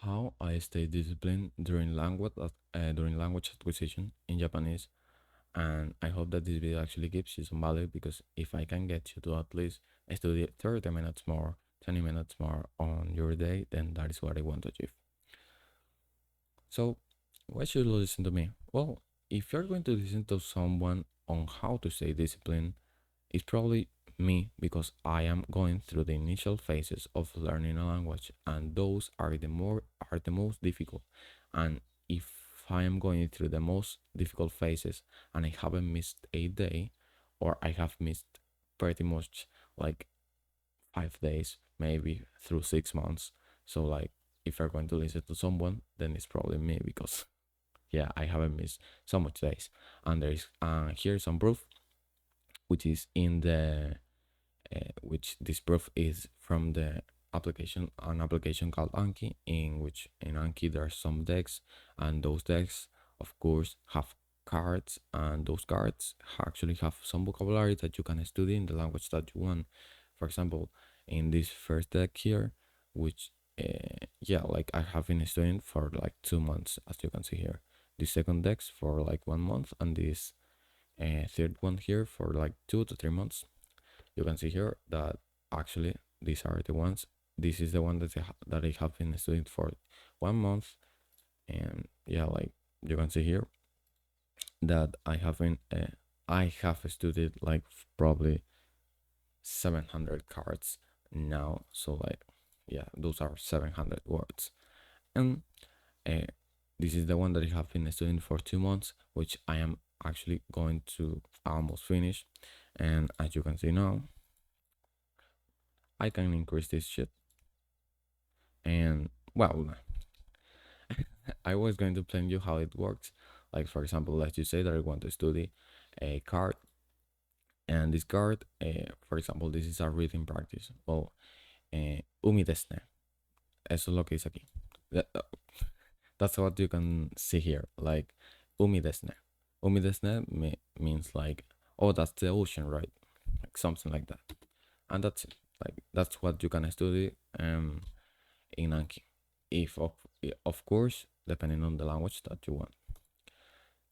how I stay disciplined during language acquisition in Japanese, and I hope that this video actually gives you some value because if I can get you to at least study 30 minutes more, 20 minutes more on your day, then that is what I want to achieve. So, why should you listen to me? Well, if you're going to listen to someone on how to stay disciplined, it's probably me because I am going through the initial phases of learning a language, and those are the most difficult. And if I am going through the most difficult phases and I haven't missed a day, or I have missed pretty much like 5 days, maybe through 6 months. So like if you're going to listen to someone, then it's probably me because yeah, I haven't missed so much days. And there is here's some proof, which is in the which this proof is from the an application called Anki, in which in Anki there are some decks, and those decks, of course, have cards, and those cards actually have some vocabulary that you can study in the language that you want. For example, in this first deck here, which yeah, like I have been studying for like 2 months, as you can see here. The second decks for like 1 month, and this third one here for like 2 to 3 months. You can see here that actually these are the ones. This is the one that I have been studying for 1 month, and yeah, like you can see here that I have studied like probably 700 cards now. So like yeah, those are 700 words, and uh, this is the one that I have been studying for 2 months, which I am actually going to almost finish. And as you can see now, I can increase this shit. And well, I was going to plan you how it works. Like for example, let's just say that I want to study a card, and this card, for example, this is a reading practice. Well, umi desu ne. Eso es lo que dice aquí. That's what you can see here. Like umi desu ne. Umi desu ne means like, oh, that's the ocean, right? Like something like that. And that's it. Like that's what you can study in Anki. If of course, depending on the language that you want.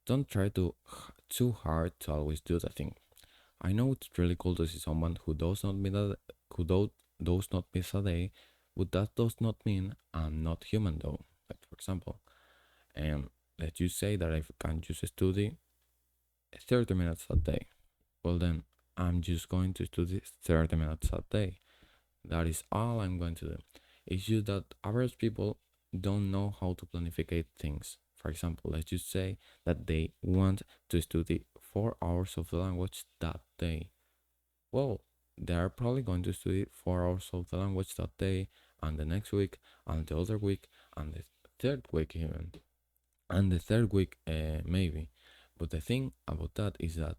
Don't try too hard to always do the thing. I know it's really cool to see someone who does not miss a day, but that does not mean I'm not human though. Like for example, let's just say that I can just study 30 minutes a day. Well then, I'm just going to study 30 minutes a day. That is all I'm going to do. It's just that average people don't know how to planificate things. For example, let's just say that they want to study 4 hours of the language that day. Well, they are probably going to study 4 hours of the language that day, and the next week, and the other week, and the third week even, and the third week maybe. But the thing about that is that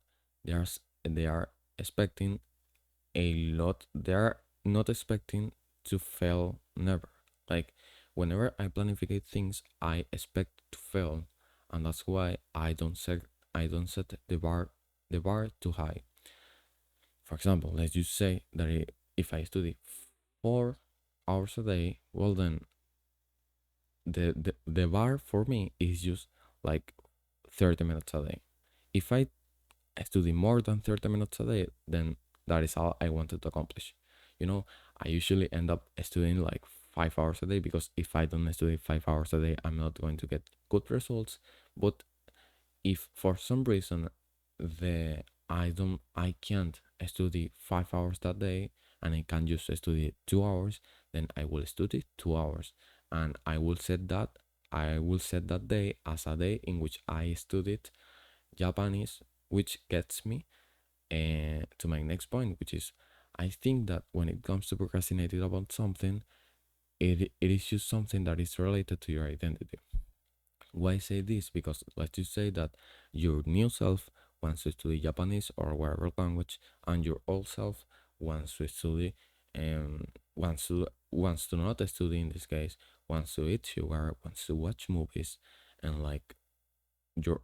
they are expecting a lot. They are not expecting to fail never. Like whenever I planificate things, I expect to fail, and that's why I don't set the bar too high. For example, let's just say that if I study 4 hours a day, well then the bar for me is just like 30 minutes a day. If I study more than 30 minutes a day, then that is all I wanted to accomplish. I usually end up studying like 5 hours a day because if I don't study 5 hours a day, I'm not going to get good results. But if for some reason the I can't study 5 hours that day and I can just study 2 hours, then I will study 2 hours, and I will set that day as a day in which I studied Japanese, which gets me to my next point, which is I think that when it comes to procrastinating about something, it is just something that is related to your identity. Why I say this? Because let's just say that your new self wants to study Japanese or whatever language, and your old self wants to study and wants to not study in this case, wants to eat sugar, wants to watch movies, and like your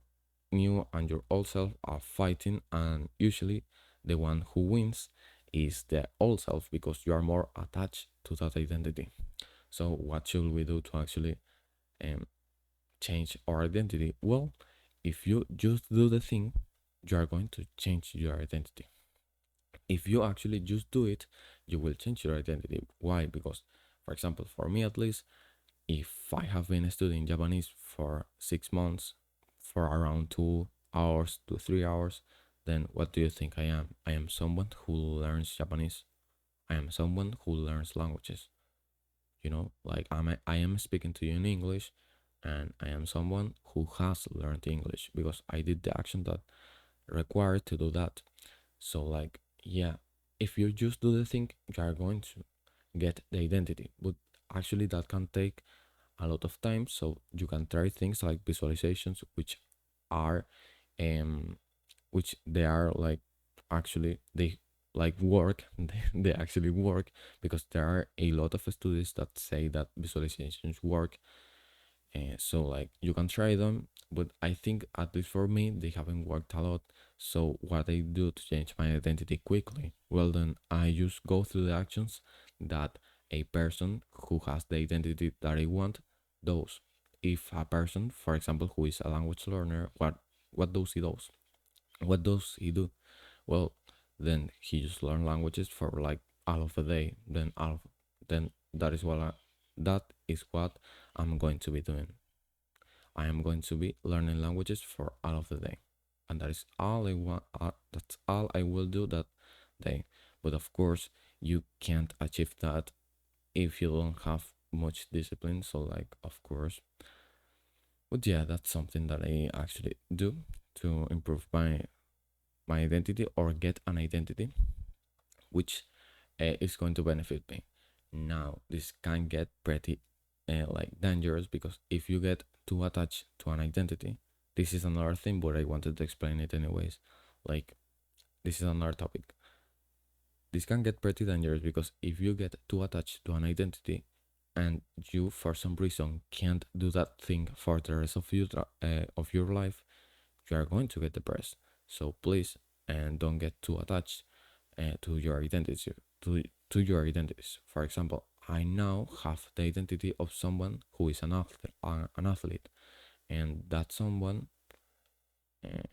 new and your old self are fighting, and usually the one who wins is the old self because you are more attached to that identity. So what should we do to actually um, change our identity? Well, if you just do the thing, you are going to change your identity. If you actually just do it, you will change your identity. Why? Because, for example, for me at least, if I have been studying Japanese for 6 months, for around 2 hours to 3 hours, then what do you think I am? I am someone who learns Japanese. I am someone who learns languages. Like I am speaking to you in English, and I am someone who has learned English because I did the action that required to do that. So, like, yeah, if you just do the thing, you are going to get the identity, but actually that can take a lot of time. So you can try things like visualizations, are um which they are like, actually they like work. They actually work, because there are a lot of studies that say that visualizations work. So like you can try them, but I think, at least for me, they haven't worked a lot. So what I do to change my identity quickly, well, then I just go through the actions that a person who has the identity that I want does. If a person, for example, who is a language learner, what does he do? What does he do? Well, then he just learn languages for like half of a day. Then that is what I'm going to be doing. I am going to be learning languages for all of the day, and that is all I want. That's all I will do that day. But of course, you can't achieve that if you don't have much discipline. So, like, of course, but yeah, that's something that I actually do to improve my identity, or get an identity which is going to benefit me. Now, this can get pretty like dangerous, because if you get too attached to an identity, this is another thing, but I wanted to explain it anyways. Like, this is another topic. This can get pretty dangerous, because if you get too attached to an identity, and you for some reason can't do that thing for the rest of your life, you are going to get depressed. So please, and don't get too attached to your identity, to your identities. For example, I now have the identity of someone who is an athlete, and that someone, uh,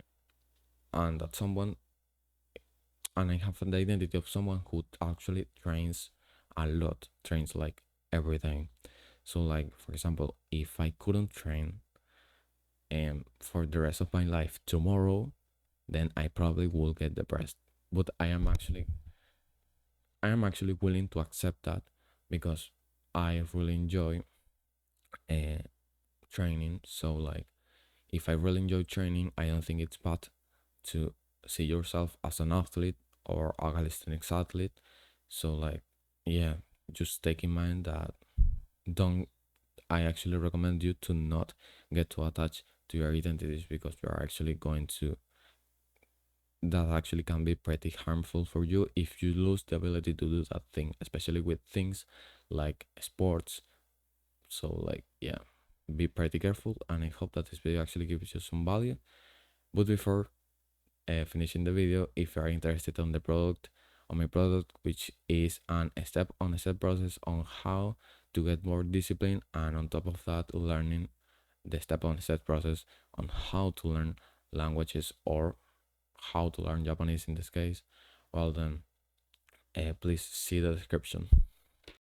and that someone, and I have the identity of someone who actually trains a lot, trains like everything. So, like, for example, if I couldn't train for the rest of my life tomorrow, then I probably will get depressed. But I am actually willing to accept that, because I really enjoy uh, training. So, like, if I really enjoy training, I don't think it's bad to see yourself as an athlete, or a calisthenics athlete. So, like, yeah, just take in mind that, don't I actually recommend you to not get too attached to your identities, because you are actually going to that actually can be pretty harmful for you if you lose the ability to do that thing, especially with things like sports. So, like, yeah, be pretty careful, and I hope that this video actually gives you some value. But before finishing the video, if you are interested on my product, which is an step-on-step process on how to get more discipline, and on top of that, learning the step-on-step process on how to learn languages, or how to learn Japanese in this case, well, then please see the description.